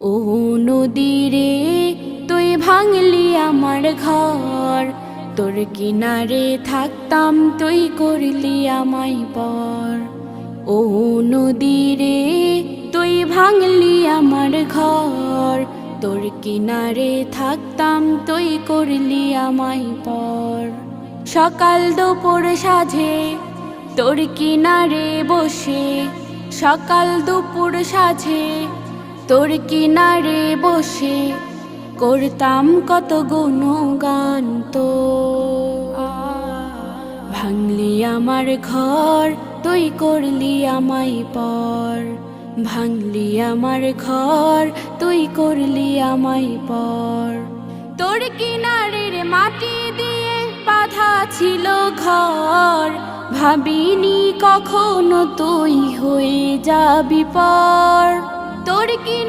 ও নদী রে, তুই ভাঙলি আমার ঘর, তোর কিনারে থাকতাম তুই করলি আমায় পর। ও নদী রে, তুই ভাঙলি আমার ঘর, তোর কিনারে থাকতাম তুই করলি আমায় পর। সকাল দুপুর সাঁঝে তোর কিনারে বসে, সকাল দুপুর সাঁঝে তোর কিনারে বসে করতাম কত গুণগান তো। ভাঙলি আমার ঘর, তুই করলি আমায় পর। ভাঙলি আমার ঘর, তুই করলি আমায় পর। তোর কিনারের মাটি দিয়ে বাঁধা ছিল ঘর, ভাবিনি কখনো তুই হয়ে যাবি পর। তোর কিনারে